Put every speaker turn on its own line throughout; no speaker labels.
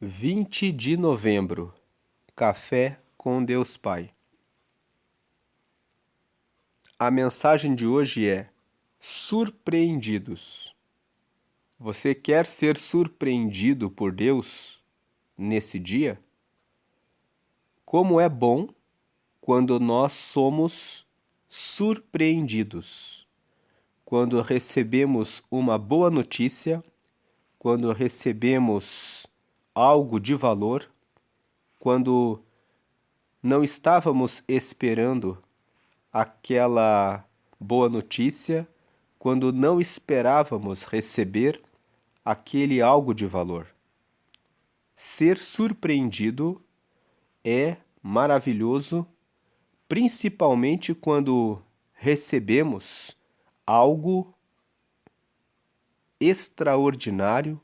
20 de novembro, Café com Deus Pai. A mensagem de hoje é surpreendidos. Você quer ser surpreendido por Deus nesse dia? Como é bom quando nós somos surpreendidos. Quando recebemos uma boa notícia, quando recebemos algo de valor, quando não estávamos esperando aquela boa notícia, quando não esperávamos receber aquele algo de valor. Ser surpreendido é maravilhoso, principalmente quando recebemos algo extraordinário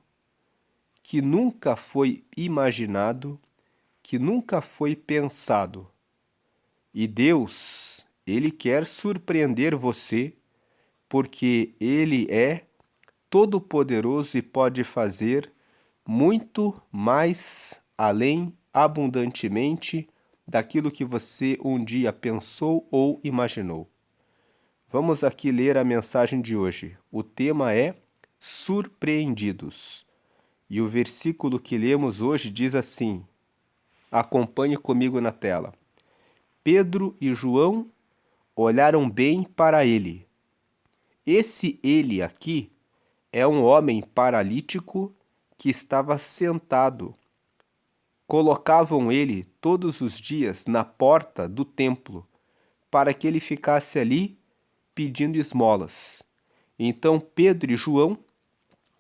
que nunca foi imaginado, que nunca foi pensado. E Deus, Ele quer surpreender você, porque Ele é todo-poderoso e pode fazer muito mais além, abundantemente, daquilo que você um dia pensou ou imaginou. Vamos aqui ler a mensagem de hoje. O tema é surpreendidos. E o versículo que lemos hoje diz assim: acompanhe comigo na tela. Pedro e João olharam bem para ele. Esse ele aqui é um homem paralítico que estava sentado. Colocavam ele todos os dias na porta do templo para que ele ficasse ali pedindo esmolas. Então Pedro e João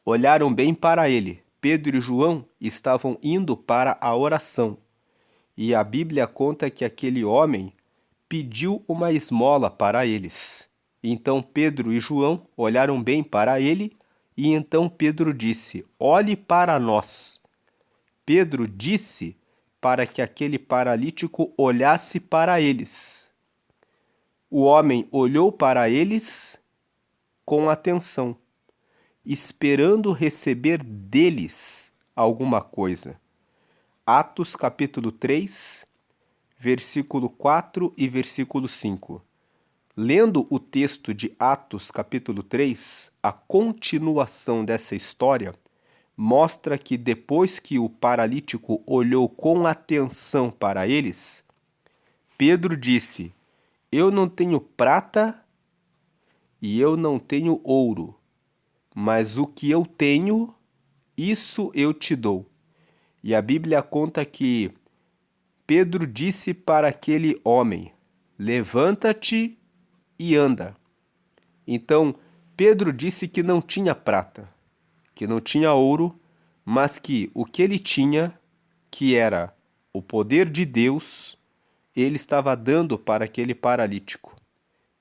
olharam bem para ele. Pedro e João estavam indo para a oração. E a Bíblia conta que aquele homem pediu uma esmola para eles. Então Pedro e João olharam bem para ele, e então Pedro disse: olhe para nós. Pedro disse para que aquele paralítico olhasse para eles. O homem olhou para eles com atenção, esperando receber deles alguma coisa. Atos capítulo 3, versículo 4 e versículo 5. Lendo o texto de Atos capítulo 3, a continuação dessa história mostra que depois que o paralítico olhou com atenção para eles, Pedro disse: eu não tenho prata e eu não tenho ouro, mas o que eu tenho, isso eu te dou. E a Bíblia conta que Pedro disse para aquele homem: levanta-te e anda. Então, Pedro disse que não tinha prata, que não tinha ouro, mas que o que ele tinha, que era o poder de Deus, ele estava dando para aquele paralítico.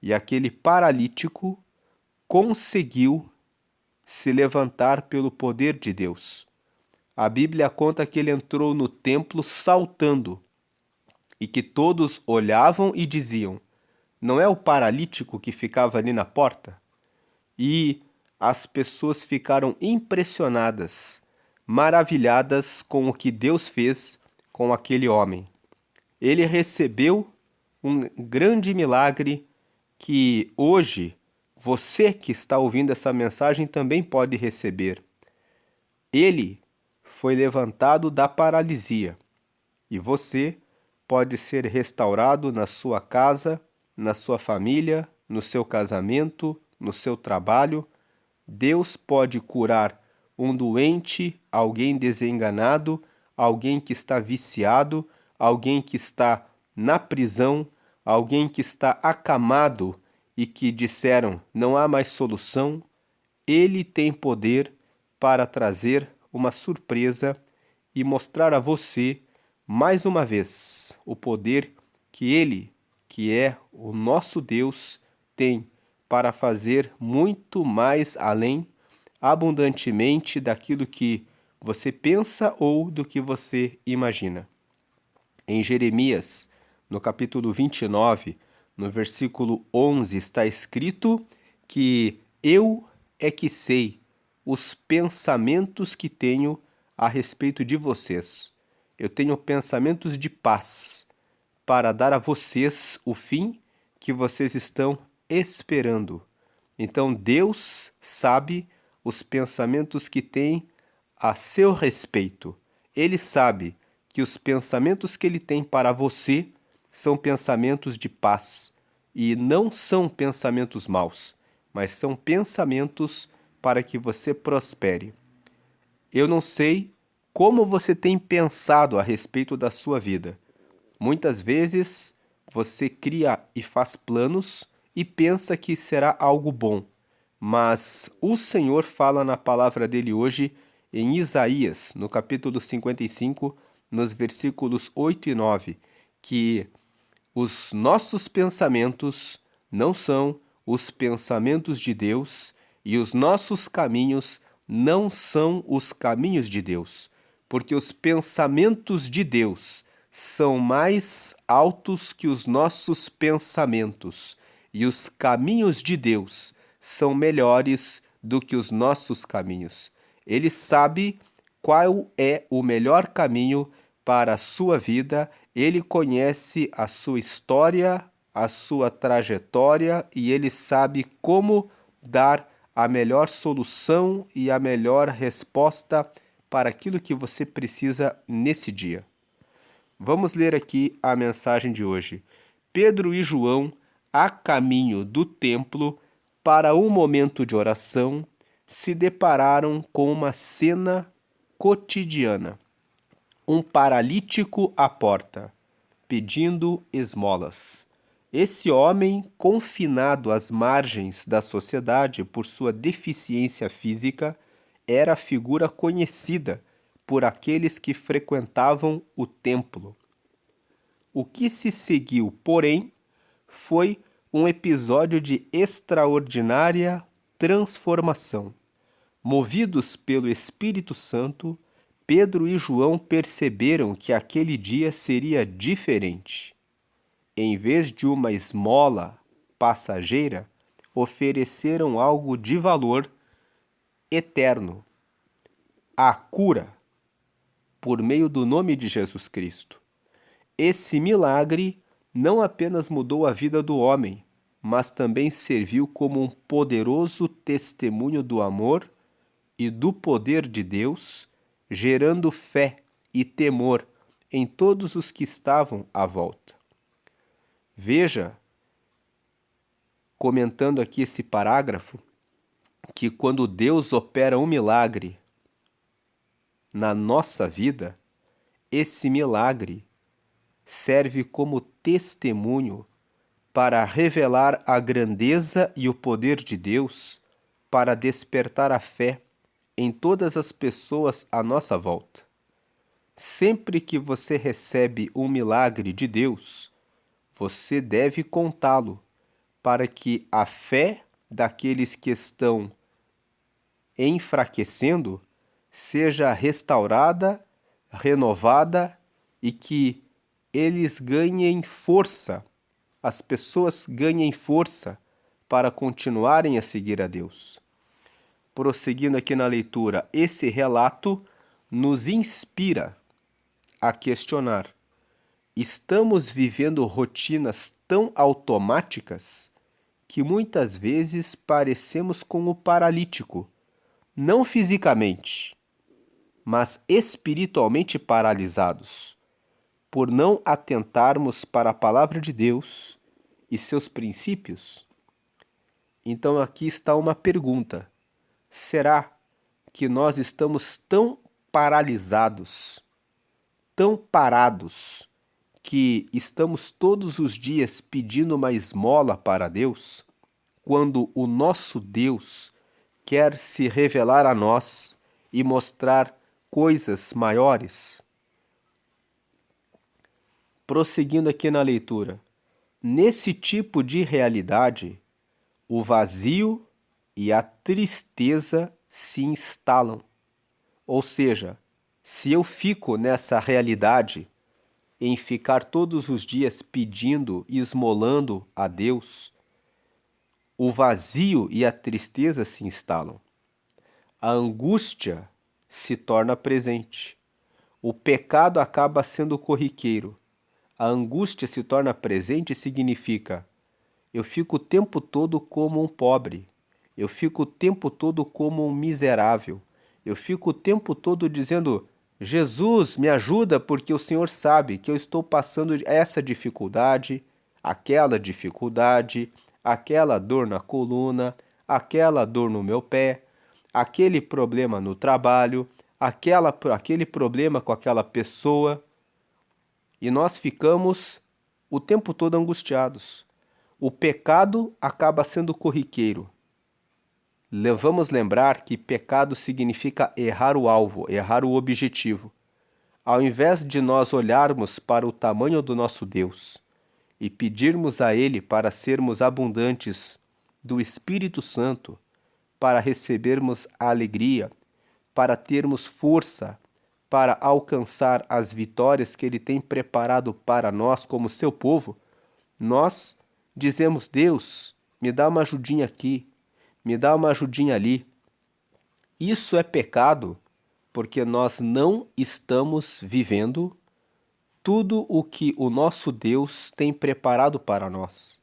E aquele paralítico conseguiu se levantar pelo poder de Deus. A Bíblia conta que ele entrou no templo saltando e que todos olhavam e diziam: não é o paralítico que ficava ali na porta? E as pessoas ficaram impressionadas, maravilhadas com o que Deus fez com aquele homem. Ele recebeu um grande milagre que hoje você que está ouvindo essa mensagem também pode receber. Ele foi levantado da paralisia e você pode ser restaurado na sua casa, na sua família, no seu casamento, no seu trabalho. Deus pode curar um doente, alguém desenganado, alguém que está viciado, alguém que está na prisão, alguém que está acamado e que disseram não há mais solução. Ele tem poder para trazer uma surpresa e mostrar a você mais uma vez o poder que Ele, que é o nosso Deus, tem para fazer muito mais além, abundantemente daquilo que você pensa ou do que você imagina. Em Jeremias, no capítulo 29, no versículo 11, está escrito que eu é que sei os pensamentos que tenho a respeito de vocês. Eu tenho pensamentos de paz para dar a vocês o fim que vocês estão esperando. Então Deus sabe os pensamentos que tem a seu respeito. Ele sabe que os pensamentos que ele tem para você são pensamentos de paz e não são pensamentos maus, mas são pensamentos para que você prospere. Eu não sei como você tem pensado a respeito da sua vida. Muitas vezes você cria e faz planos e pensa que será algo bom, mas o Senhor fala na palavra dele hoje em Isaías, no capítulo 55, nos versículos 8 e 9, que os nossos pensamentos não são os pensamentos de Deus e os nossos caminhos não são os caminhos de Deus, porque os pensamentos de Deus são mais altos que os nossos pensamentos e os caminhos de Deus são melhores do que os nossos caminhos. Ele sabe qual é o melhor caminho para a sua vida, ele conhece a sua história, a sua trajetória e ele sabe como dar a melhor solução e a melhor resposta para aquilo que você precisa nesse dia. Vamos ler aqui a mensagem de hoje. Pedro e João, a caminho do templo, para um momento de oração, se depararam com uma cena cotidiana. Um paralítico à porta, pedindo esmolas. Esse homem, confinado às margens da sociedade por sua deficiência física, era figura conhecida por aqueles que frequentavam o templo. O que se seguiu, porém, foi um episódio de extraordinária transformação. Movidos pelo Espírito Santo, Pedro e João perceberam que aquele dia seria diferente. Em vez de uma esmola passageira, ofereceram algo de valor eterno: a cura, por meio do nome de Jesus Cristo. Esse milagre não apenas mudou a vida do homem, mas também serviu como um poderoso testemunho do amor e do poder de Deus, gerando fé e temor em todos os que estavam à volta. Veja, comentando aqui esse parágrafo, que quando Deus opera um milagre na nossa vida, esse milagre serve como testemunho para revelar a grandeza e o poder de Deus, para despertar a fé em todas as pessoas à nossa volta. Sempre que você recebe um milagre de Deus, você deve contá-lo, para que a fé daqueles que estão enfraquecendo seja restaurada, renovada e que eles ganhem força, as pessoas ganhem força para continuarem a seguir a Deus. Prosseguindo aqui na leitura, esse relato nos inspira a questionar: estamos vivendo rotinas tão automáticas que muitas vezes parecemos com o paralítico, não fisicamente, mas espiritualmente paralisados, por não atentarmos para a palavra de Deus e seus princípios? Então aqui está uma pergunta: será que nós estamos tão paralisados, tão parados, que estamos todos os dias pedindo uma esmola para Deus, quando o nosso Deus quer se revelar a nós e mostrar coisas maiores? Prosseguindo aqui na leitura, nesse tipo de realidade, o vazio e a tristeza se instalam. Ou seja, se eu fico nessa realidade, em ficar todos os dias pedindo e esmolando a Deus, o vazio e a tristeza se instalam. A angústia se torna presente. O pecado acaba sendo corriqueiro. A angústia se torna presente e significa: eu fico o tempo todo como um pobre. Eu fico o tempo todo como um miserável. Eu fico o tempo todo dizendo: Jesus, me ajuda, porque o Senhor sabe que eu estou passando essa dificuldade, aquela dor na coluna, aquela dor no meu pé, aquele problema no trabalho, aquele problema com aquela pessoa. E nós ficamos o tempo todo angustiados. O pecado acaba sendo corriqueiro. Vamos lembrar que pecado significa errar o alvo, errar o objetivo. Ao invés de nós olharmos para o tamanho do nosso Deus e pedirmos a Ele para sermos abundantes do Espírito Santo, para recebermos a alegria, para termos força, para alcançar as vitórias que Ele tem preparado para nós como seu povo, nós dizemos: Deus, me dá uma ajudinha aqui, me dá uma ajudinha ali. Isso é pecado porque nós não estamos vivendo tudo o que o nosso Deus tem preparado para nós.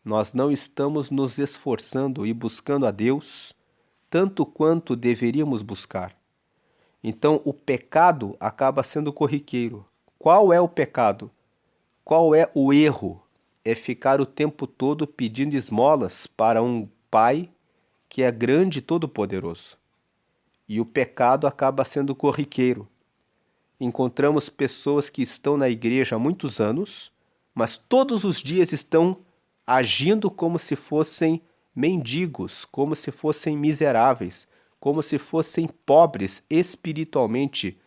Nós não estamos nos esforçando e buscando a Deus tanto quanto deveríamos buscar. Então, o pecado acaba sendo corriqueiro. Qual é o pecado? Qual é o erro? É ficar o tempo todo pedindo esmolas para um Pai que é grande e todo-poderoso. E o pecado acaba sendo corriqueiro. Encontramos pessoas que estão na igreja há muitos anos, mas todos os dias estão agindo como se fossem mendigos, como se fossem miseráveis, como se fossem pobres espiritualmente,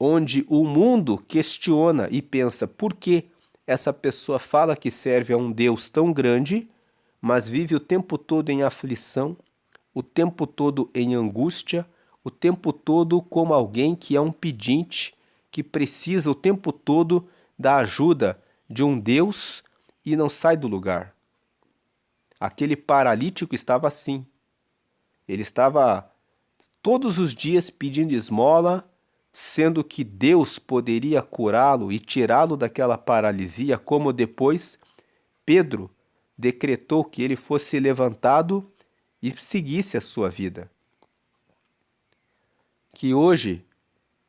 onde o mundo questiona e pensa por que essa pessoa fala que serve a um Deus tão grande, mas vive o tempo todo em aflição, o tempo todo em angústia, o tempo todo como alguém que é um pedinte, que precisa o tempo todo da ajuda de um Deus e não sai do lugar. Aquele paralítico estava assim. Ele estava todos os dias pedindo esmola, sendo que Deus poderia curá-lo e tirá-lo daquela paralisia, como depois Pedro decretou que ele fosse levantado e seguisse a sua vida. Que hoje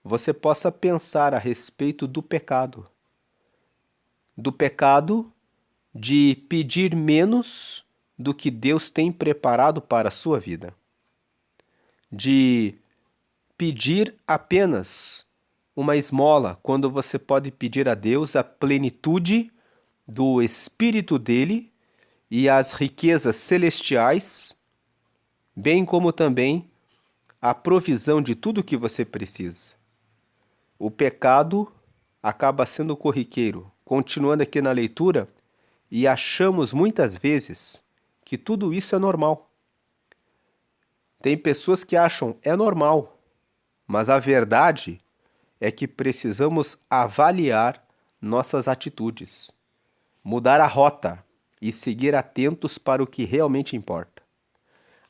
você possa pensar a respeito do pecado de pedir menos do que Deus tem preparado para a sua vida, de pedir apenas uma esmola, quando você pode pedir a Deus a plenitude do Espírito dele e as riquezas celestiais, bem como também a provisão de tudo o que você precisa. O pecado acaba sendo corriqueiro. Continuando aqui na leitura, e achamos muitas vezes que tudo isso é normal. Tem pessoas que acham é normal, mas a verdade é que precisamos avaliar nossas atitudes, mudar a rota e seguir atentos para o que realmente importa.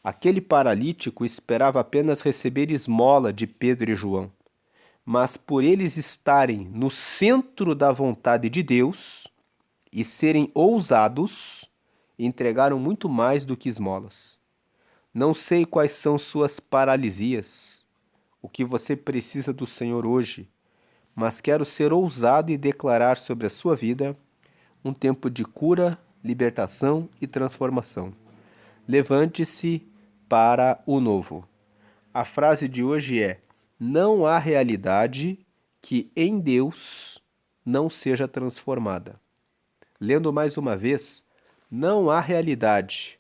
Aquele paralítico esperava apenas receber esmola de Pedro e João, mas por eles estarem no centro da vontade de Deus e serem ousados, entregaram muito mais do que esmolas. Não sei quais são suas paralisias, o que você precisa do Senhor hoje, mas quero ser ousado e declarar sobre a sua vida um tempo de cura, libertação e transformação. Levante-se para o novo. A frase de hoje é: não há realidade que em Deus não seja transformada. Lendo mais uma vez, não há realidade,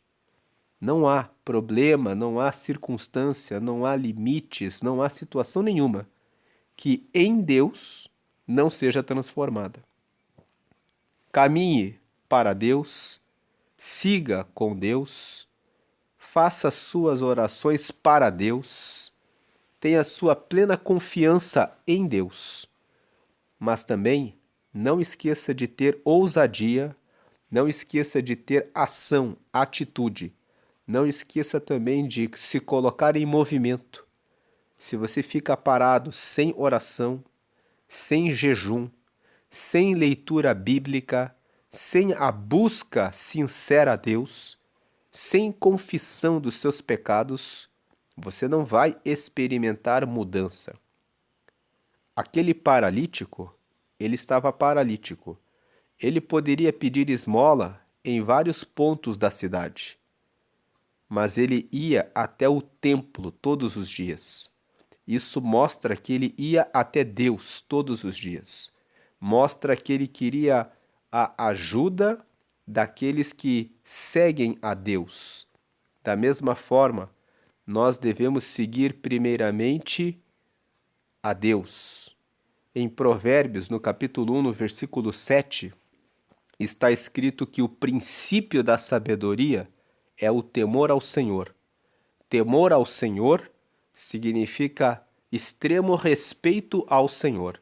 não há problema, não há circunstância, não há limites, não há situação nenhuma que em Deus não seja transformada. Caminhe para Deus, siga com Deus, faça suas orações para Deus, tenha sua plena confiança em Deus, mas também não esqueça de ter ousadia, não esqueça de ter ação, atitude, não esqueça também de se colocar em movimento. se você fica parado sem oração, sem jejum, sem leitura bíblica, sem a busca sincera a Deus, sem confissão dos seus pecados, você não vai experimentar mudança. Aquele paralítico, ele estava paralítico. Ele poderia pedir esmola em vários pontos da cidade, mas ele ia até o templo todos os dias. Isso mostra que ele ia até Deus todos os dias. Mostra que ele queria a ajuda daqueles que seguem a Deus. Da mesma forma, nós devemos seguir primeiramente a Deus. Em Provérbios, no capítulo 1, no versículo 7, está escrito que o princípio da sabedoria é o temor ao Senhor. Temor ao Senhor significa extremo respeito ao Senhor.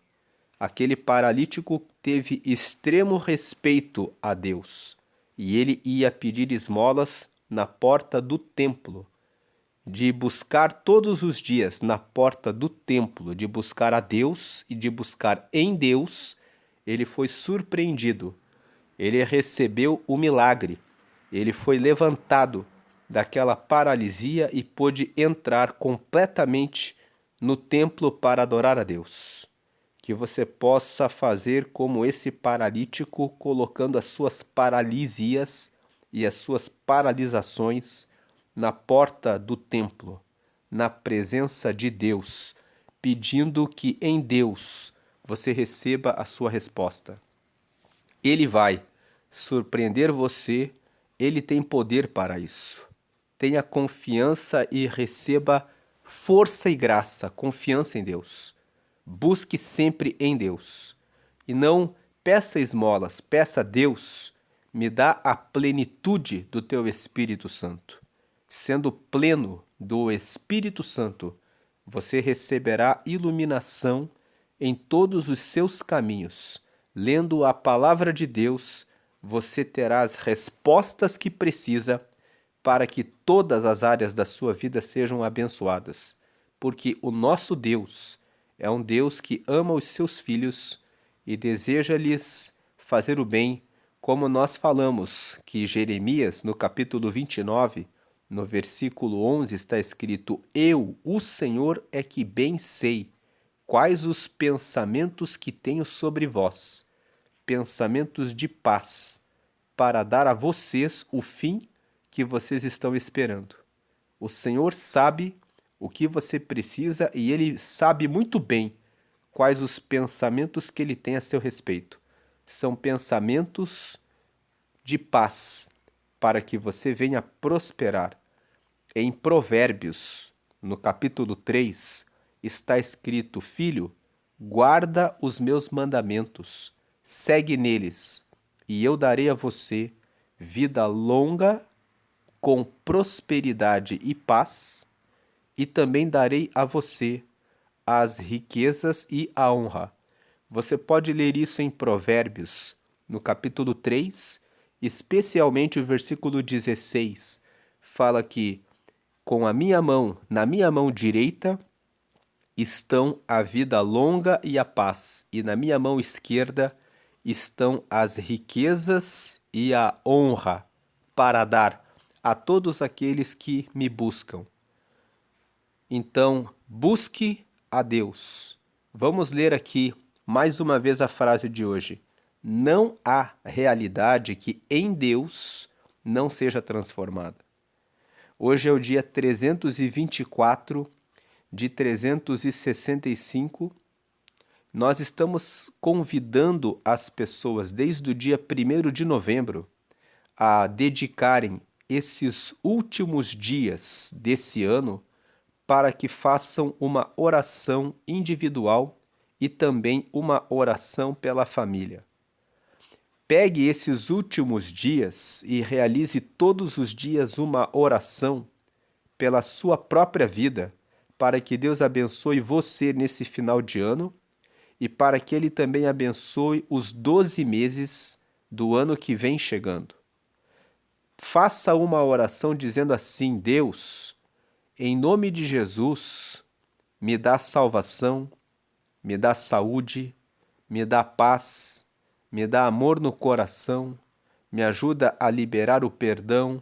Aquele paralítico teve extremo respeito a Deus e ele ia pedir esmolas na porta do templo. De buscar todos os dias na porta do templo, de buscar a Deus e de buscar em Deus, ele foi surpreendido. Ele recebeu o milagre. Ele foi levantado daquela paralisia e pôde entrar completamente no templo para adorar a Deus. Que você possa fazer como esse paralítico, colocando as suas paralisias e as suas paralisações na porta do templo, na presença de Deus, pedindo que em Deus você receba a sua resposta. Ele vai surpreender você, ele tem poder para isso. Tenha confiança e receba força e graça, confiança em Deus. Busque sempre em Deus. E não peça esmolas, peça a Deus, me dá a plenitude do teu Espírito Santo. Sendo pleno do Espírito Santo, você receberá iluminação em todos os seus caminhos. Lendo a palavra de Deus, você terá as respostas que precisa para que todas as áreas da sua vida sejam abençoadas. Porque o nosso Deus é um Deus que ama os seus filhos e deseja-lhes fazer o bem, como nós falamos que Jeremias, no capítulo 29, no versículo 11, está escrito: Eu, o Senhor, é que bem sei quais os pensamentos que tenho sobre vós, pensamentos de paz, para dar a vocês o fim que vocês estão esperando. O Senhor sabe o que você precisa e Ele sabe muito bem quais os pensamentos que Ele tem a seu respeito. São pensamentos de paz, para que você venha prosperar. Em Provérbios, no capítulo 3, está escrito: Filho, guarda os meus mandamentos, segue neles, e eu darei a você vida longa, com prosperidade e paz, e também darei a você as riquezas e a honra. Você pode ler isso em Provérbios, no capítulo 3, especialmente o versículo 16, fala que com a minha mão, na minha mão direita, estão a vida longa e a paz, e na minha mão esquerda estão as riquezas e a honra, para dar a todos aqueles que me buscam. Então, busque a Deus. Vamos ler aqui mais uma vez a frase de hoje. Não há realidade que em Deus não seja transformada. Hoje é o dia 324 de 365. Nós estamos convidando as pessoas desde o dia 1º de novembro a dedicarem esses últimos dias desse ano para que façam uma oração individual e também uma oração pela família. Pegue esses últimos dias e realize todos os dias uma oração pela sua própria vida, para que Deus abençoe você nesse final de ano e para que Ele também abençoe os 12 meses do ano que vem chegando. Faça uma oração dizendo assim: Deus, em nome de Jesus, me dá salvação, me dá saúde, me dá paz, me dá amor no coração, me ajuda a liberar o perdão,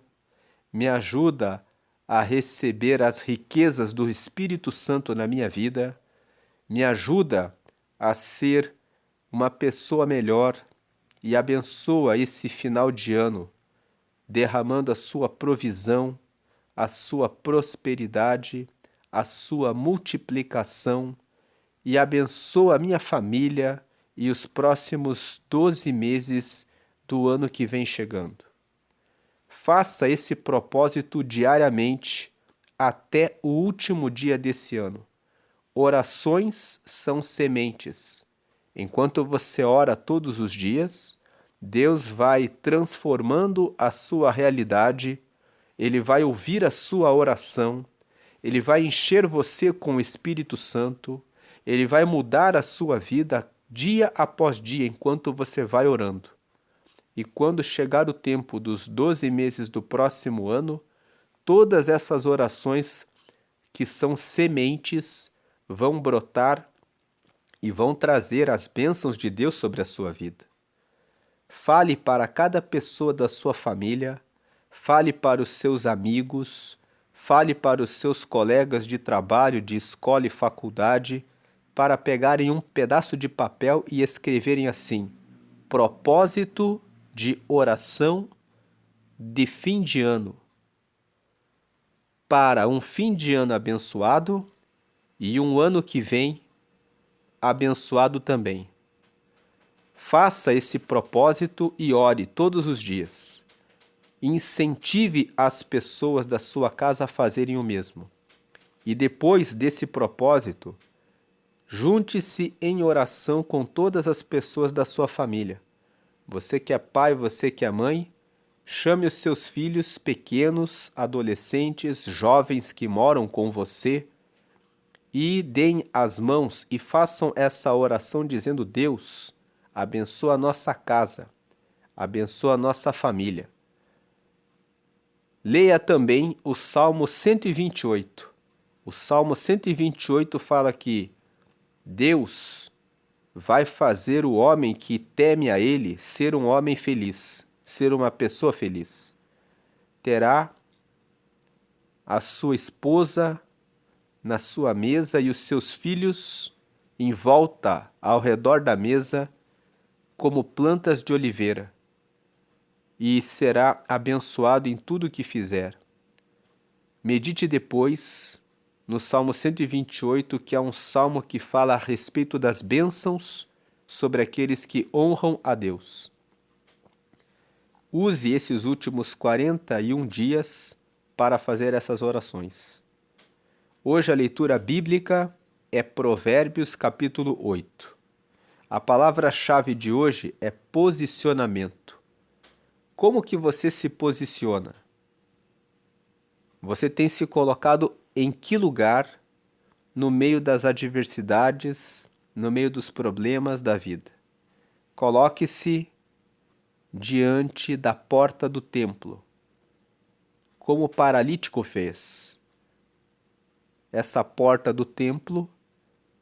me ajuda a receber as riquezas do Espírito Santo na minha vida, me ajuda a ser uma pessoa melhor e abençoa esse final de ano, derramando a sua provisão, a sua prosperidade, a sua multiplicação e abençoa a minha família e os próximos 12 meses do ano que vem chegando. Faça esse propósito diariamente até o último dia desse ano. Orações são sementes. Enquanto você ora todos os dias, Deus vai transformando a sua realidade, Ele vai ouvir a sua oração, Ele vai encher você com o Espírito Santo, Ele vai mudar a sua vida dia após dia enquanto você vai orando. E quando chegar o tempo dos 12 meses do próximo ano, todas essas orações que são sementes vão brotar e vão trazer as bênçãos de Deus sobre a sua vida. Fale para cada pessoa da sua família, fale para os seus amigos, fale para os seus colegas de trabalho, de escola e faculdade, para pegarem um pedaço de papel e escreverem assim: propósito de oração de fim de ano, para um fim de ano abençoado e um ano que vem abençoado também. Faça esse propósito e ore todos os dias. Incentive as pessoas da sua casa a fazerem o mesmo. E depois desse propósito, junte-se em oração com todas as pessoas da sua família. Você que é pai, você que é mãe, chame os seus filhos pequenos, adolescentes, jovens que moram com você e deem as mãos e façam essa oração dizendo: Deus, abençoa a nossa casa, abençoa a nossa família. Leia também o Salmo 128. O Salmo 128 fala que Deus vai fazer o homem que teme a Ele ser um homem feliz, ser uma pessoa feliz. Terá a sua esposa na sua mesa e os seus filhos em volta ao redor da mesa como plantas de oliveira, e será abençoado em tudo que fizer. Medite depois no Salmo 128, que é um salmo que fala a respeito das bênçãos sobre aqueles que honram a Deus. Use esses últimos 41 dias para fazer essas orações. Hoje a leitura bíblica é Provérbios capítulo 8. A palavra-chave de hoje é posicionamento. Como que você se posiciona? Você tem se colocado em que lugar no meio das adversidades, no meio dos problemas da vida? Coloque-se diante da porta do templo, como o paralítico fez. Essa porta do templo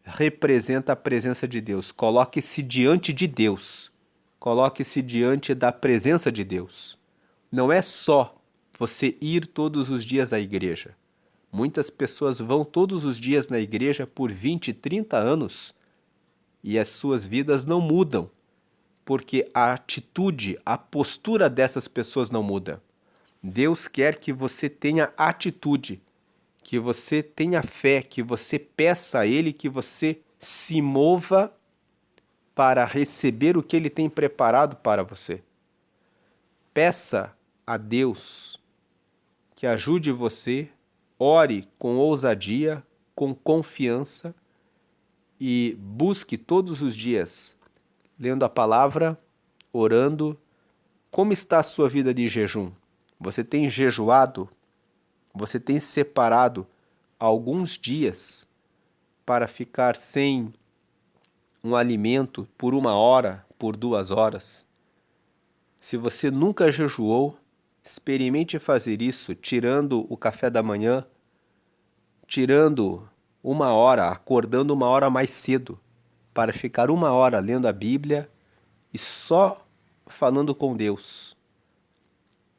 representa a presença de Deus. Coloque-se diante de Deus. Coloque-se diante da presença de Deus. Não é só você ir todos os dias à igreja. Muitas pessoas vão todos os dias na igreja por 20, 30 anos e as suas vidas não mudam, porque a atitude, a postura dessas pessoas não muda. Deus quer que você tenha atitude, que você tenha fé, que você peça a Ele, que você se mova para receber o que Ele tem preparado para você. Peça a Deus que ajude você, ore com ousadia, com confiança e busque todos os dias, lendo a palavra, orando. Como está a sua vida de jejum? Você tem jejuado? Você tem separado alguns dias para ficar sem um alimento por 1 hora, por 2 horas? Se você nunca jejuou, experimente fazer isso, tirando o café da manhã, tirando uma hora, acordando uma hora mais cedo, para ficar uma hora lendo a Bíblia e só falando com Deus.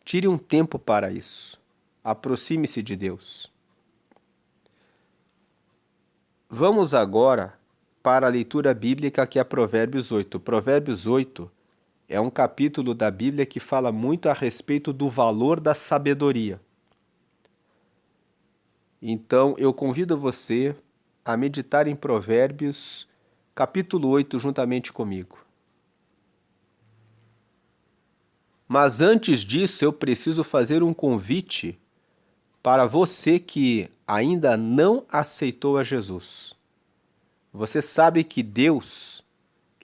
Tire um tempo para isso. Aproxime-se de Deus. Vamos agora para a leitura bíblica que é Provérbios 8. Provérbios 8 é um capítulo da Bíblia que fala muito a respeito do valor da sabedoria. Então, eu convido você a meditar em Provérbios, capítulo 8, juntamente comigo. Mas antes disso, eu preciso fazer um convite para você que ainda não aceitou a Jesus. Você sabe que Deus,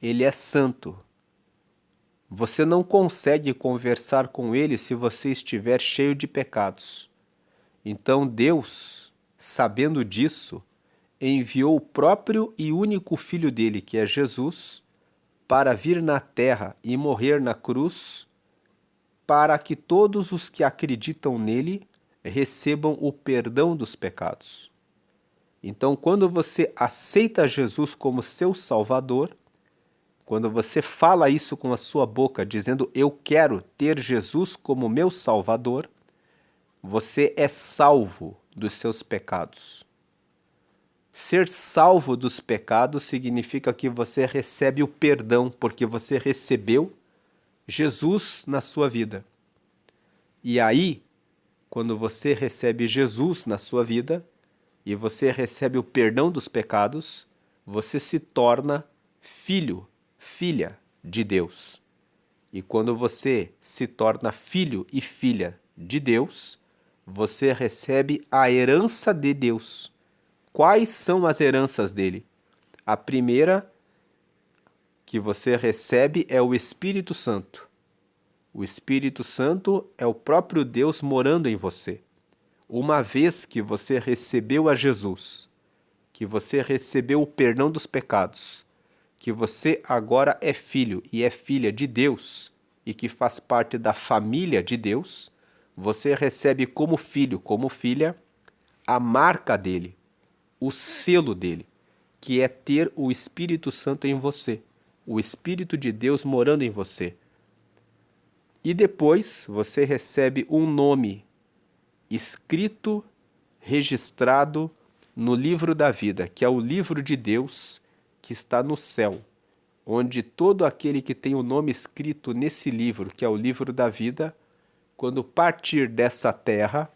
Ele é santo. Você não consegue conversar com Ele se você estiver cheio de pecados. Então Deus, sabendo disso, enviou o próprio e único Filho dele, que é Jesus, para vir na terra e morrer na cruz, para que todos os que acreditam nele recebam o perdão dos pecados. Então, quando você aceita Jesus como seu Salvador, quando você fala isso com a sua boca, dizendo eu quero ter Jesus como meu Salvador, você é salvo dos seus pecados. Ser salvo dos pecados significa que você recebe o perdão, porque você recebeu Jesus na sua vida. E aí, quando você recebe Jesus na sua vida e você recebe o perdão dos pecados, você se torna filho, filha de Deus. E quando você se torna filho e filha de Deus, você recebe a herança de Deus. Quais são as heranças dele? A primeira que você recebe é o Espírito Santo. O Espírito Santo é o próprio Deus morando em você. Uma vez que você recebeu a Jesus, que você recebeu o perdão dos pecados, que você agora é filho e é filha de Deus e que faz parte da família de Deus, você recebe como filho, como filha, a marca dele, o selo dele, que é ter o Espírito Santo em você, o Espírito de Deus morando em você. E depois você recebe um nome escrito, registrado no livro da vida, que é o livro de Deus que está no céu, onde todo aquele que tem o nome escrito nesse livro, que é o livro da vida, quando partir dessa terra,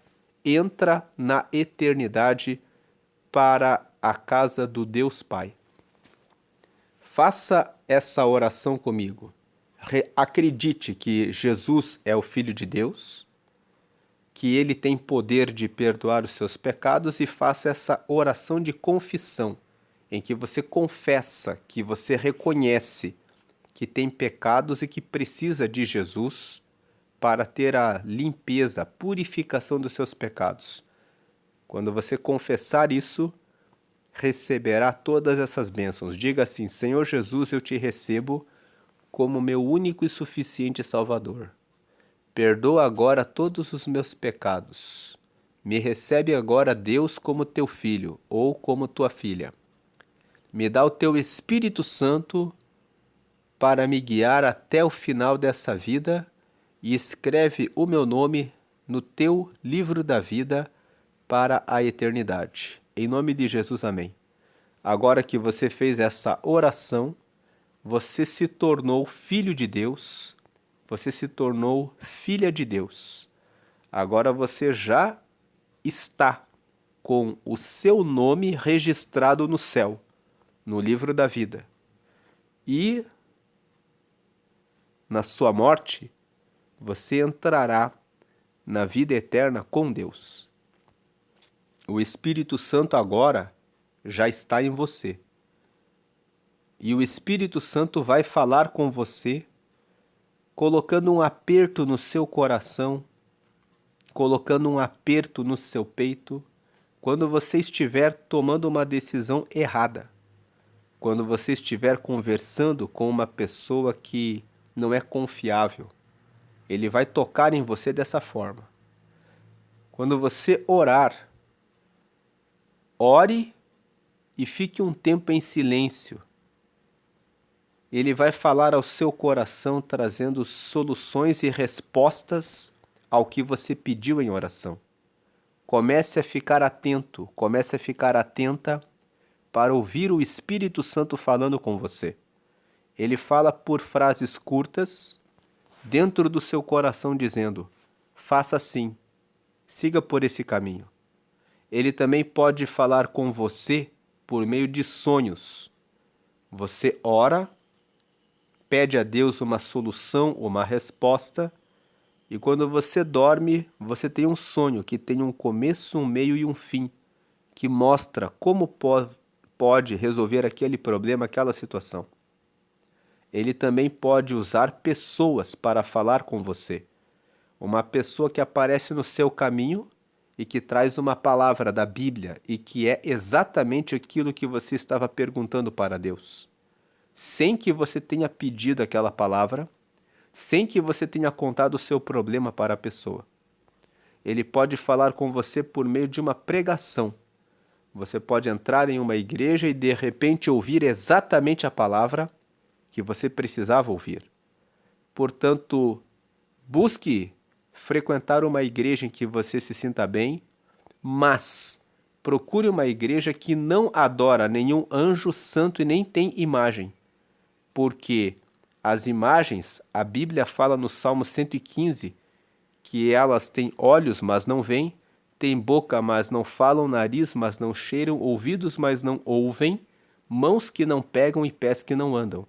entra na eternidade para a casa do Deus Pai. Faça essa oração comigo. Acredite que Jesus é o Filho de Deus, que ele tem poder de perdoar os seus pecados e faça essa oração de confissão, em que você confessa, que você reconhece que tem pecados e que precisa de Jesus para ter a limpeza, a purificação dos seus pecados. Quando você confessar isso, receberá todas essas bênçãos. Diga assim: Senhor Jesus, eu te recebo como meu único e suficiente Salvador. Perdoa agora todos os meus pecados. Me recebe agora, Deus, como teu filho ou como tua filha. Me dá o teu Espírito Santo para me guiar até o final dessa vida e escreve o meu nome no teu livro da vida para a eternidade. Em nome de Jesus, amém. Agora que você fez essa oração, você se tornou filho de Deus, você se tornou filha de Deus. Agora você já está com o seu nome registrado no céu, no livro da vida. E na sua morte, você entrará na vida eterna com Deus. O Espírito Santo agora já está em você. E o Espírito Santo vai falar com você, colocando um aperto no seu coração, colocando um aperto no seu peito, quando você estiver tomando uma decisão errada, quando você estiver conversando com uma pessoa que não é confiável. Ele vai tocar em você dessa forma. Quando você orar, ore e fique um tempo em silêncio. Ele vai falar ao seu coração, trazendo soluções e respostas ao que você pediu em oração. Comece a ficar atento, comece a ficar atenta para ouvir o Espírito Santo falando com você. Ele fala por frases curtas, dentro do seu coração, dizendo: faça assim, siga por esse caminho. Ele também pode falar com você por meio de sonhos. Você ora, pede a Deus uma solução, uma resposta, e quando você dorme, você tem um sonho que tem um começo, um meio e um fim, que mostra como pode resolver aquele problema, aquela situação. Ele também pode usar pessoas para falar com você. Uma pessoa que aparece no seu caminho e que traz uma palavra da Bíblia e que é exatamente aquilo que você estava perguntando para Deus. Sem que você tenha pedido aquela palavra, sem que você tenha contado o seu problema para a pessoa. Ele pode falar com você por meio de uma pregação. Você pode entrar em uma igreja e de repente ouvir exatamente a palavra que você precisava ouvir. Portanto, busque frequentar uma igreja em que você se sinta bem, mas procure uma igreja que não adora nenhum anjo santo e nem tem imagem. Porque as imagens, a Bíblia fala no Salmo 115, que elas têm olhos, mas não veem, têm boca, mas não falam, nariz, mas não cheiram, ouvidos, mas não ouvem, mãos que não pegam e pés que não andam.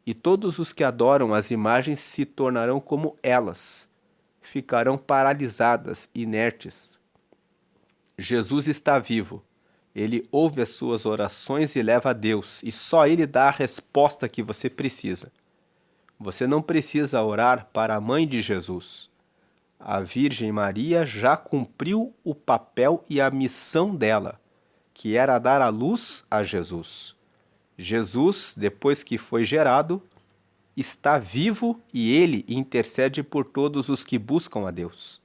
E todos os que adoram as imagens se tornarão como elas, ficarão paralisadas, inertes. Jesus está vivo. Ele ouve as suas orações e leva a Deus, e só Ele dá a resposta que você precisa. Você não precisa orar para a mãe de Jesus. A Virgem Maria já cumpriu o papel e a missão dela, que era dar a luz a Jesus. Jesus, depois que foi gerado, está vivo e Ele intercede por todos os que buscam a Deus.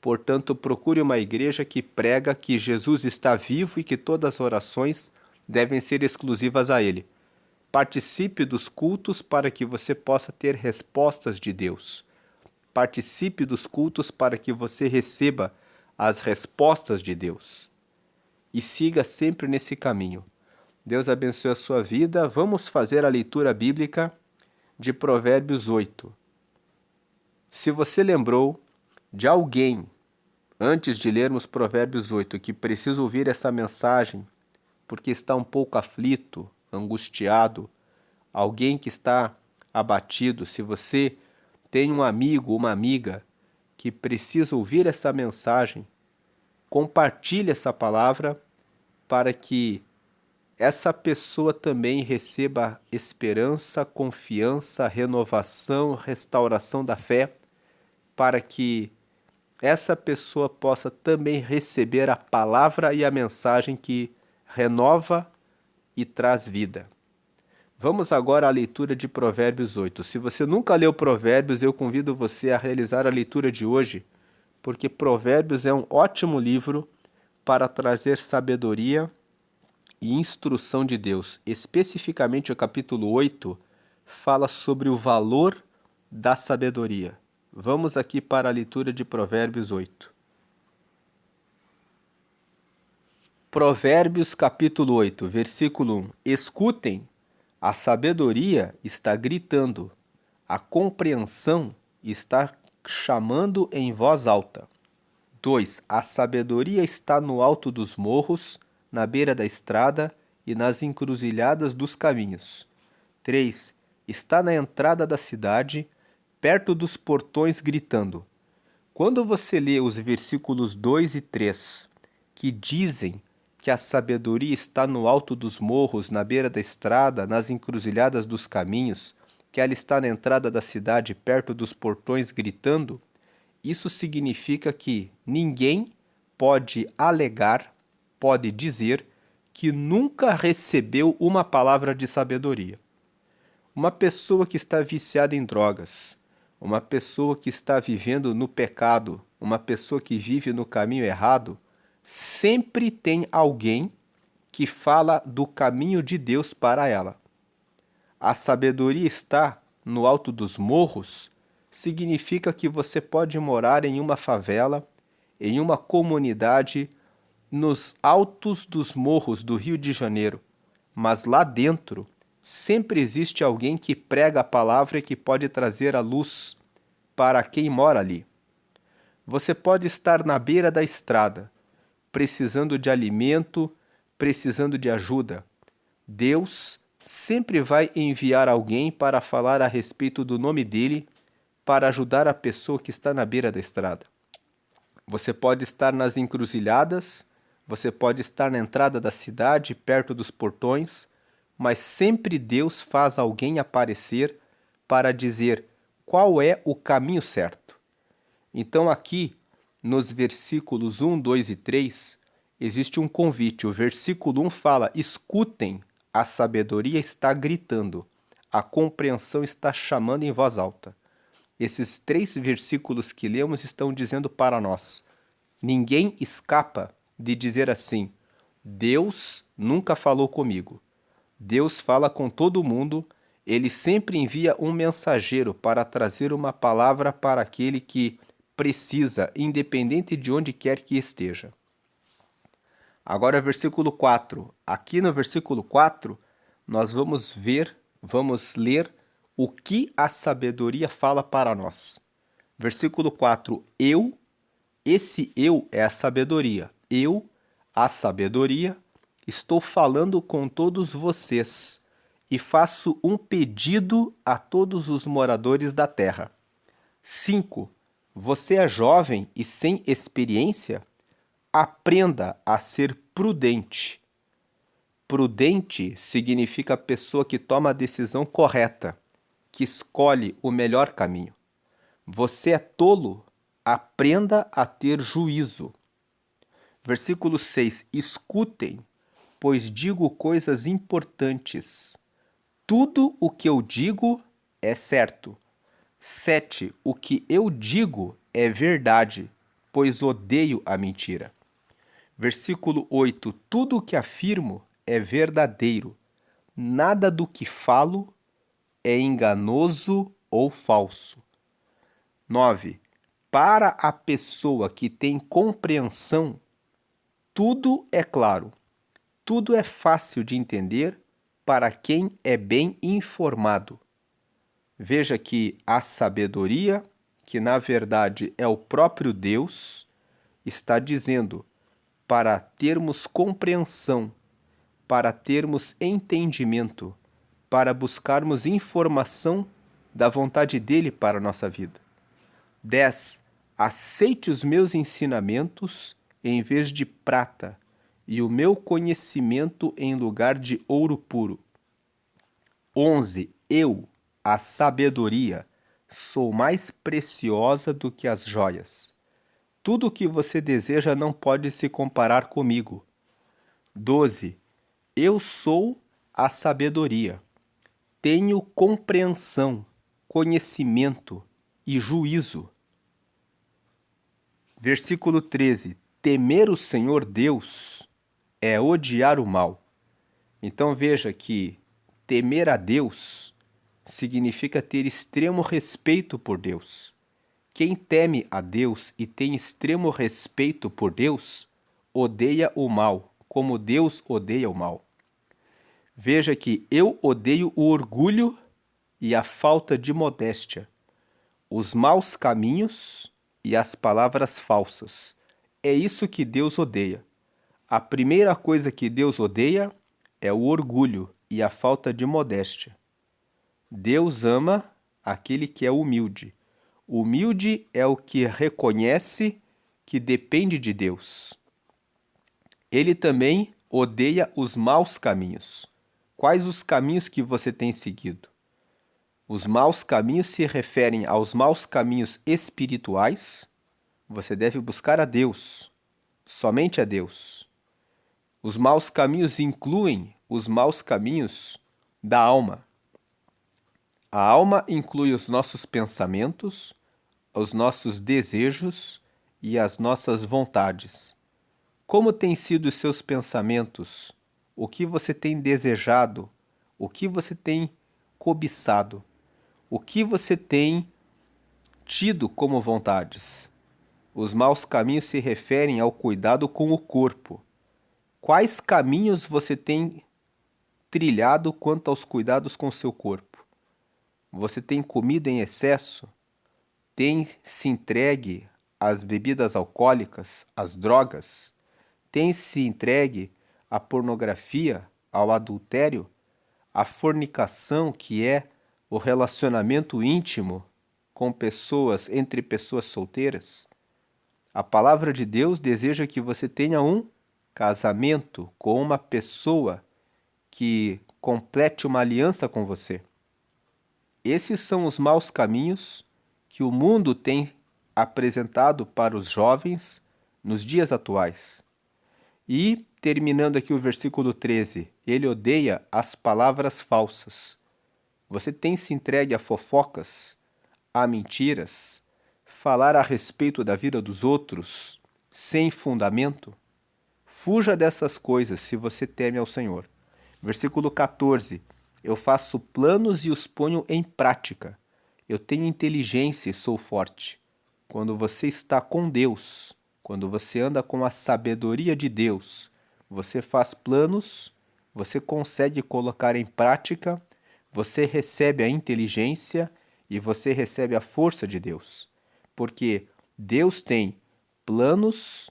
Portanto, procure uma igreja que prega que Jesus está vivo e que todas as orações devem ser exclusivas a Ele. Participe dos cultos para que você possa ter respostas de Deus. Participe dos cultos para que você receba as respostas de Deus. E siga sempre nesse caminho. Deus abençoe a sua vida. Vamos fazer a leitura bíblica de Provérbios 8. Se você lembrou de alguém, antes de lermos Provérbios 8, que precisa ouvir essa mensagem porque está um pouco aflito, angustiado, alguém que está abatido, se você tem um amigo, uma amiga que precisa ouvir essa mensagem, compartilhe essa palavra para que essa pessoa também receba esperança, confiança, renovação, restauração da fé, para que essa pessoa possa também receber a palavra e a mensagem que renova e traz vida. Vamos agora à leitura de Provérbios 8. Se você nunca leu Provérbios, eu convido você a realizar a leitura de hoje, porque Provérbios é um ótimo livro para trazer sabedoria e instrução de Deus. Especificamente o capítulo 8 fala sobre o valor da sabedoria. Vamos aqui para a leitura de Provérbios 8. Provérbios capítulo 8, versículo 1. Escutem, a sabedoria está gritando, a compreensão está chamando em voz alta. 2. A sabedoria está no alto dos morros, na beira da estrada e nas encruzilhadas dos caminhos. 3. Está na entrada da cidade, perto dos portões, gritando. Quando você lê os versículos 2 e 3, que dizem que a sabedoria está no alto dos morros, na beira da estrada, nas encruzilhadas dos caminhos, que ela está na entrada da cidade, perto dos portões, gritando, isso significa que ninguém pode alegar, pode dizer que nunca recebeu uma palavra de sabedoria. Uma pessoa que está viciada em drogas, uma pessoa que está vivendo no pecado, uma pessoa que vive no caminho errado, sempre tem alguém que fala do caminho de Deus para ela. A sabedoria está no alto dos morros, significa que você pode morar em uma favela, em uma comunidade, nos altos dos morros do Rio de Janeiro, mas lá dentro sempre existe alguém que prega a palavra e que pode trazer a luz para quem mora ali. Você pode estar na beira da estrada, precisando de alimento, precisando de ajuda. Deus sempre vai enviar alguém para falar a respeito do nome dele, para ajudar a pessoa que está na beira da estrada. Você pode estar nas encruzilhadas, você pode estar na entrada da cidade, perto dos portões, mas sempre Deus faz alguém aparecer para dizer qual é o caminho certo. Então aqui, nos versículos 1, 2 e 3, existe um convite. O versículo 1 fala: escutem, a sabedoria está gritando, a compreensão está chamando em voz alta. Esses 3 versículos que lemos estão dizendo para nós: ninguém escapa de dizer assim: Deus nunca falou comigo. Deus fala com todo mundo, ele sempre envia um mensageiro para trazer uma palavra para aquele que precisa, independente de onde quer que esteja. Agora, versículo 4. Aqui no versículo 4, nós vamos ler o que a sabedoria fala para nós. Versículo 4. Esse eu é a sabedoria. Eu, a sabedoria, estou falando com todos vocês e faço um pedido a todos os moradores da terra. 5. Você é jovem e sem experiência? Aprenda a ser prudente. Prudente significa pessoa que toma a decisão correta, que escolhe o melhor caminho. Você é tolo? Aprenda a ter juízo. Versículo 6. Escutem, pois digo coisas importantes. Tudo o que eu digo é certo. 7. O que eu digo é verdade, pois odeio a mentira. Versículo 8. Tudo o que afirmo é verdadeiro. Nada do que falo é enganoso ou falso. 9. Para a pessoa que tem compreensão, tudo é claro, tudo é fácil de entender para quem é bem informado. Veja que a sabedoria, que na verdade é o próprio Deus, está dizendo para termos compreensão, para termos entendimento, para buscarmos informação da vontade dele para a nossa vida. 10. Aceite os meus ensinamentos em vez de prata e o meu conhecimento em lugar de ouro puro. 11. Eu, a sabedoria, sou mais preciosa do que as joias. Tudo o que você deseja não pode se comparar comigo. 12. Eu sou a sabedoria. Tenho compreensão, conhecimento e juízo. Versículo 13. Temer o Senhor Deus é odiar o mal. Então veja que temer a Deus significa ter extremo respeito por Deus. Quem teme a Deus e tem extremo respeito por Deus, odeia o mal, como Deus odeia o mal. Veja que eu odeio o orgulho e a falta de modéstia, os maus caminhos e as palavras falsas. É isso que Deus odeia. A primeira coisa que Deus odeia é o orgulho e a falta de modéstia. Deus ama aquele que é humilde. Humilde é o que reconhece que depende de Deus. Ele também odeia os maus caminhos. Quais os caminhos que você tem seguido? Os maus caminhos se referem aos maus caminhos espirituais. Você deve buscar a Deus, somente a Deus. Os maus caminhos incluem os maus caminhos da alma. A alma inclui os nossos pensamentos, os nossos desejos e as nossas vontades. Como têm sido os seus pensamentos, o que você tem desejado, o que você tem cobiçado, o que você tem tido como vontades. Os maus caminhos se referem ao cuidado com o corpo. Quais caminhos você tem trilhado quanto aos cuidados com seu corpo? Você tem comido em excesso? Tem se entregue às bebidas alcoólicas, às drogas? Tem se entregue à pornografia, ao adultério, à fornicação, que é o relacionamento íntimo com pessoas, entre pessoas solteiras? A palavra de Deus deseja que você tenha um casamento com uma pessoa que complete uma aliança com você. Esses são os maus caminhos que o mundo tem apresentado para os jovens nos dias atuais. E, terminando aqui o versículo 13, ele odeia as palavras falsas. Você tem se entregue a fofocas, a mentiras, falar a respeito da vida dos outros sem fundamento? Fuja dessas coisas se você teme ao Senhor. Versículo 14. Eu faço planos e os ponho em prática. Eu tenho inteligência e sou forte. Quando você está com Deus, quando você anda com a sabedoria de Deus, você faz planos, você consegue colocar em prática, você recebe a inteligência e você recebe a força de Deus. Porque Deus tem planos,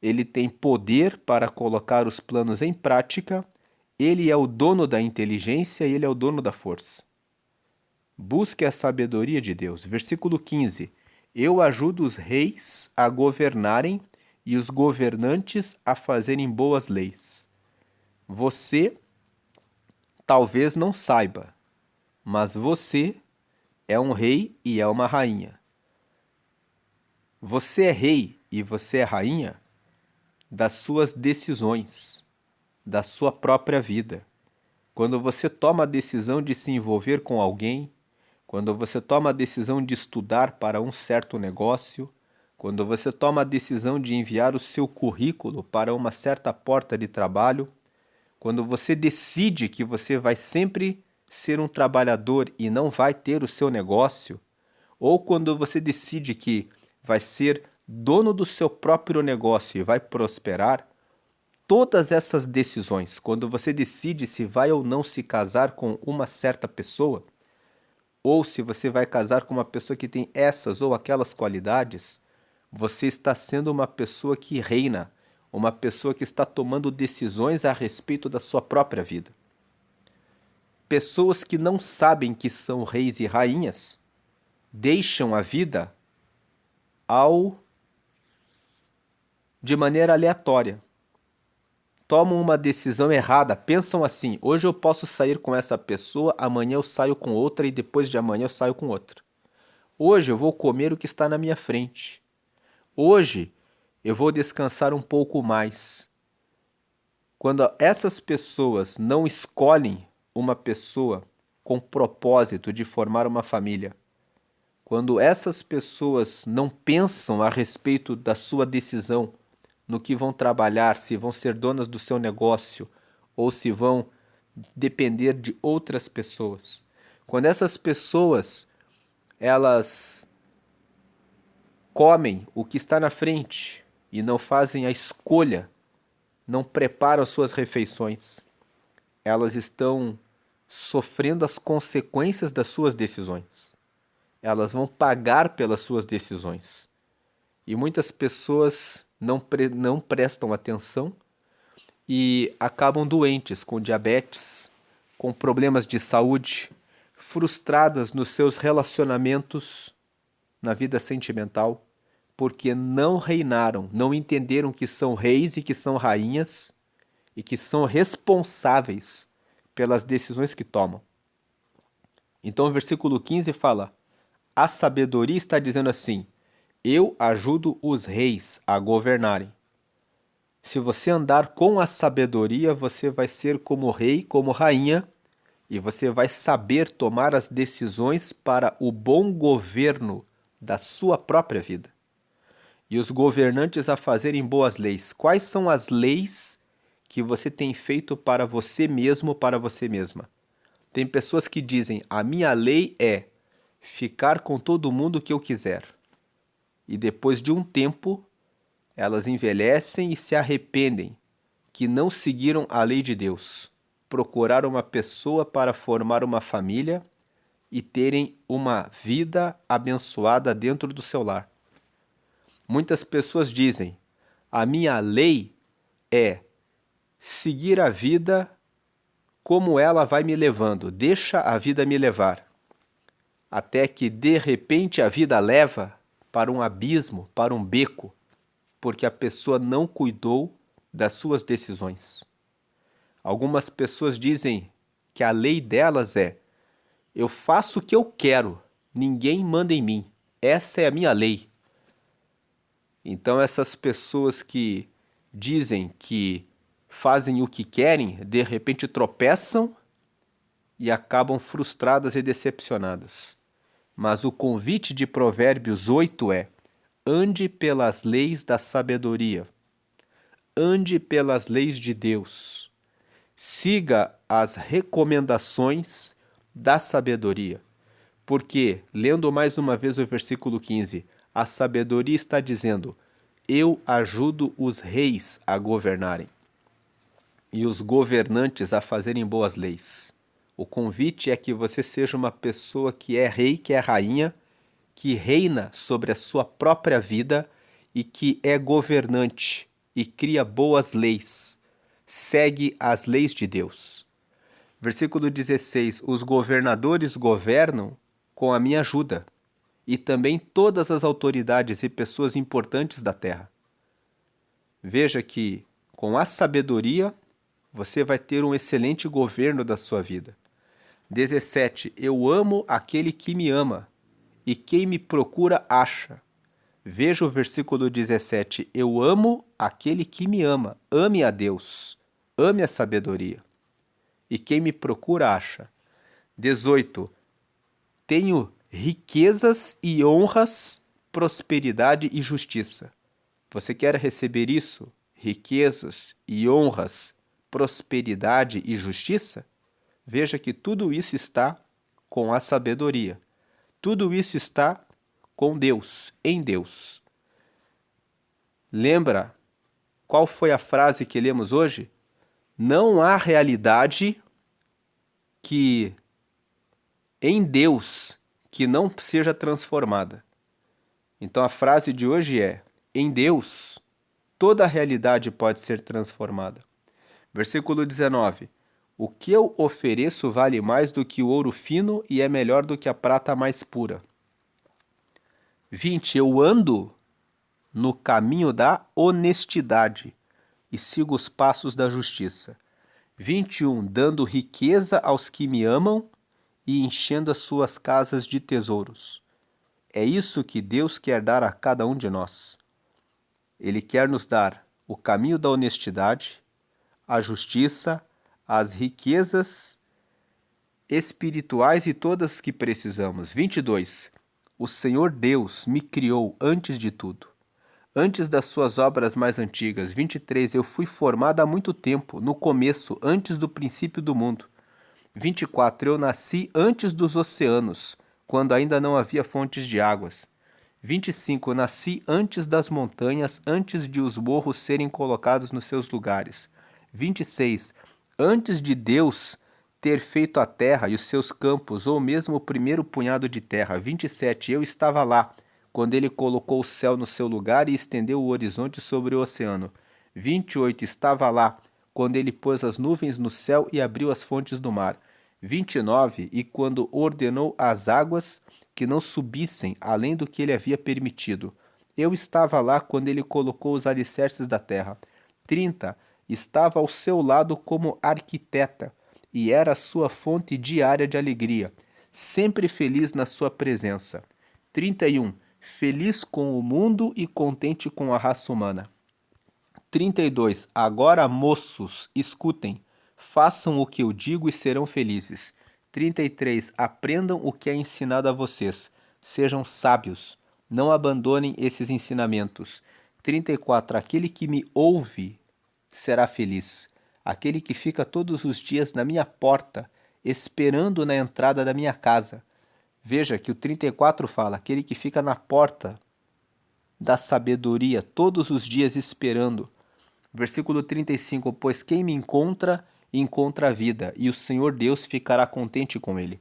ele tem poder para colocar os planos em prática, ele é o dono da inteligência e ele é o dono da força. Busque a sabedoria de Deus. Versículo 15. Eu ajudo os reis a governarem e os governantes a fazerem boas leis. Você talvez não saiba, mas você é um rei e é uma rainha. Você é rei e você é rainha das suas decisões, da sua própria vida. Quando você toma a decisão de se envolver com alguém, quando você toma a decisão de estudar para um certo negócio, quando você toma a decisão de enviar o seu currículo para uma certa porta de trabalho, quando você decide que você vai sempre ser um trabalhador e não vai ter o seu negócio, ou quando você decide que vai ser dono do seu próprio negócio e vai prosperar, todas essas decisões, quando você decide se vai ou não se casar com uma certa pessoa, ou se você vai casar com uma pessoa que tem essas ou aquelas qualidades, você está sendo uma pessoa que reina, uma pessoa que está tomando decisões a respeito da sua própria vida. Pessoas que não sabem que são reis e rainhas deixam a vida de maneira aleatória. Tomam uma decisão errada, pensam assim: hoje eu posso sair com essa pessoa, amanhã eu saio com outra e depois de amanhã eu saio com outra. Hoje eu vou comer o que está na minha frente. Hoje eu vou descansar um pouco mais. Quando essas pessoas não escolhem uma pessoa com propósito de formar uma família, quando essas pessoas não pensam a respeito da sua decisão, no que vão trabalhar, se vão ser donas do seu negócio ou se vão depender de outras pessoas. Quando essas pessoas, elas comem o que está na frente e não fazem a escolha, não preparam as suas refeições, elas estão sofrendo as consequências das suas decisões. Elas vão pagar pelas suas decisões. E muitas pessoas não prestam atenção e acabam doentes, com diabetes, com problemas de saúde, frustradas nos seus relacionamentos, na vida sentimental, porque não reinaram, não entenderam que são reis e que são rainhas e que são responsáveis pelas decisões que tomam. Então o versículo 15 fala: a sabedoria está dizendo assim: eu ajudo os reis a governarem. Se você andar com a sabedoria, você vai ser como rei, como rainha, e você vai saber tomar as decisões para o bom governo da sua própria vida. E os governantes a fazerem boas leis. Quais são as leis que você tem feito para você mesmo, para você mesma. Tem pessoas que dizem: a minha lei é ficar com todo mundo que eu quiser. E depois de um tempo, elas envelhecem e se arrependem que não seguiram a lei de Deus. Procuraram uma pessoa para formar uma família e terem uma vida abençoada dentro do seu lar. Muitas pessoas dizem: a minha lei é seguir a vida como ela vai me levando, deixa a vida me levar. Até que de repente a vida leva para um abismo, para um beco, porque a pessoa não cuidou das suas decisões. Algumas pessoas dizem que a lei delas é: eu faço o que eu quero, ninguém manda em mim. Essa é a minha lei. Então essas pessoas que dizem que fazem o que querem, de repente tropeçam e acabam frustradas e decepcionadas. Mas o convite de Provérbios 8 é: ande pelas leis da sabedoria, ande pelas leis de Deus, siga as recomendações da sabedoria. Porque, lendo mais uma vez o versículo 15, a sabedoria está dizendo: eu ajudo os reis a governarem e os governantes a fazerem boas leis. O convite é que você seja uma pessoa que é rei, que é rainha, que reina sobre a sua própria vida e que é governante e cria boas leis. Segue as leis de Deus. Versículo 16: os governadores governam com a minha ajuda, e também todas as autoridades e pessoas importantes da terra. Veja que, com a sabedoria, você vai ter um excelente governo da sua vida. 17. Eu amo aquele que me ama, e quem me procura acha. Veja o versículo 17. Eu amo aquele que me ama. Ame a Deus. Ame a sabedoria. E quem me procura acha. 18. Tenho riquezas e honras, prosperidade e justiça. Você quer receber isso? Riquezas e honras, prosperidade e justiça? Veja que tudo isso está com a sabedoria. Tudo isso está com Deus, em Deus. Lembra qual foi a frase que lemos hoje? Não há realidade que em Deus que não seja transformada. Então a frase de hoje é: em Deus toda a realidade pode ser transformada. Versículo 19. O que eu ofereço vale mais do que o ouro fino e é melhor do que a prata mais pura. 20. Eu ando no caminho da honestidade e sigo os passos da justiça. 21. Dando riqueza aos que me amam e enchendo as suas casas de tesouros. É isso que Deus quer dar a cada um de nós. Ele quer nos dar o caminho da honestidade, a justiça, as riquezas espirituais e todas que precisamos. 22. O Senhor Deus me criou antes de tudo, antes das suas obras mais antigas. 23. Eu fui formado há muito tempo, no começo, antes do princípio do mundo. 24. Eu nasci antes dos oceanos, quando ainda não havia fontes de águas. 25. Nasci antes das montanhas, antes de os morros serem colocados nos seus lugares. 26. Antes de Deus ter feito a terra e os seus campos, ou mesmo o primeiro punhado de terra. 27. Eu estava lá, quando ele colocou o céu no seu lugar e estendeu o horizonte sobre o oceano. 28. Estava lá, quando ele pôs as nuvens no céu e abriu as fontes do mar. 29. E quando ordenou as águas que não subissem além do que ele havia permitido. Eu estava lá quando ele colocou os alicerces da terra. 30. Estava ao seu lado como arquiteta, e era a sua fonte diária de alegria, sempre feliz na sua presença. 31. Feliz com o mundo e contente com a raça humana. 32. Agora, moços, escutem, façam o que eu digo e serão felizes. 33. Aprendam o que é ensinado a vocês. Sejam sábios, não abandonem esses ensinamentos. 34. Aquele que me ouve será feliz. aquele que fica todos os dias na minha porta, esperando na entrada da minha casa. Veja que o 34 fala, aquele que fica na porta da sabedoria, todos os dias esperando. Versículo 35, pois quem me encontra, encontra a vida, e o Senhor Deus ficará contente com ele.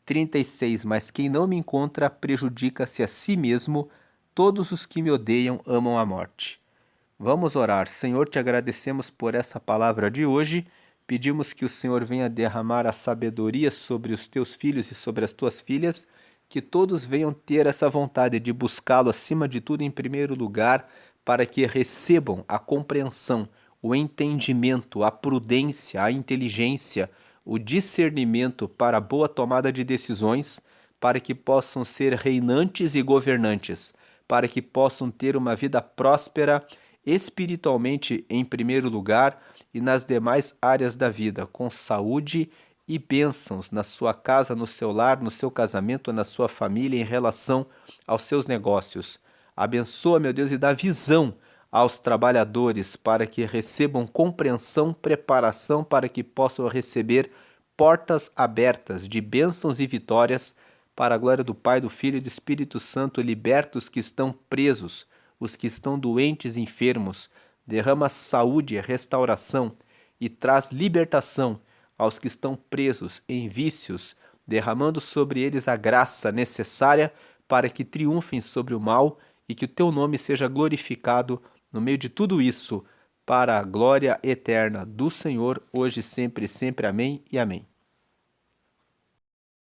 36, mas quem não me encontra, prejudica-se a si mesmo, todos os que me odeiam amam a morte. Vamos orar. Senhor, te agradecemos por essa palavra de hoje. Pedimos que o Senhor venha derramar a sabedoria sobre os teus filhos e sobre as tuas filhas, que todos venham ter essa vontade de buscá-lo acima de tudo em primeiro lugar, para que recebam a compreensão, o entendimento, a prudência, a inteligência, o discernimento para a boa tomada de decisões, para que possam ser reinantes e governantes, para que possam ter uma vida próspera espiritualmente em primeiro lugar e nas demais áreas da vida, com saúde e bênçãos na sua casa, no seu lar, no seu casamento, na sua família, em relação aos seus negócios. Abençoa, meu Deus, e dá visão aos trabalhadores para que recebam compreensão, preparação para que possam receber portas abertas de bênçãos e vitórias para a glória do Pai, do Filho e do Espírito Santo. Liberta os que estão presos, os que estão doentes e enfermos. Derrama saúde, restauração e traz libertação aos que estão presos em vícios, derramando sobre eles a graça necessária para que triunfem sobre o mal e que o teu nome seja glorificado no meio de tudo isso, para a glória eterna do Senhor, hoje, sempre e sempre. Amém e amém.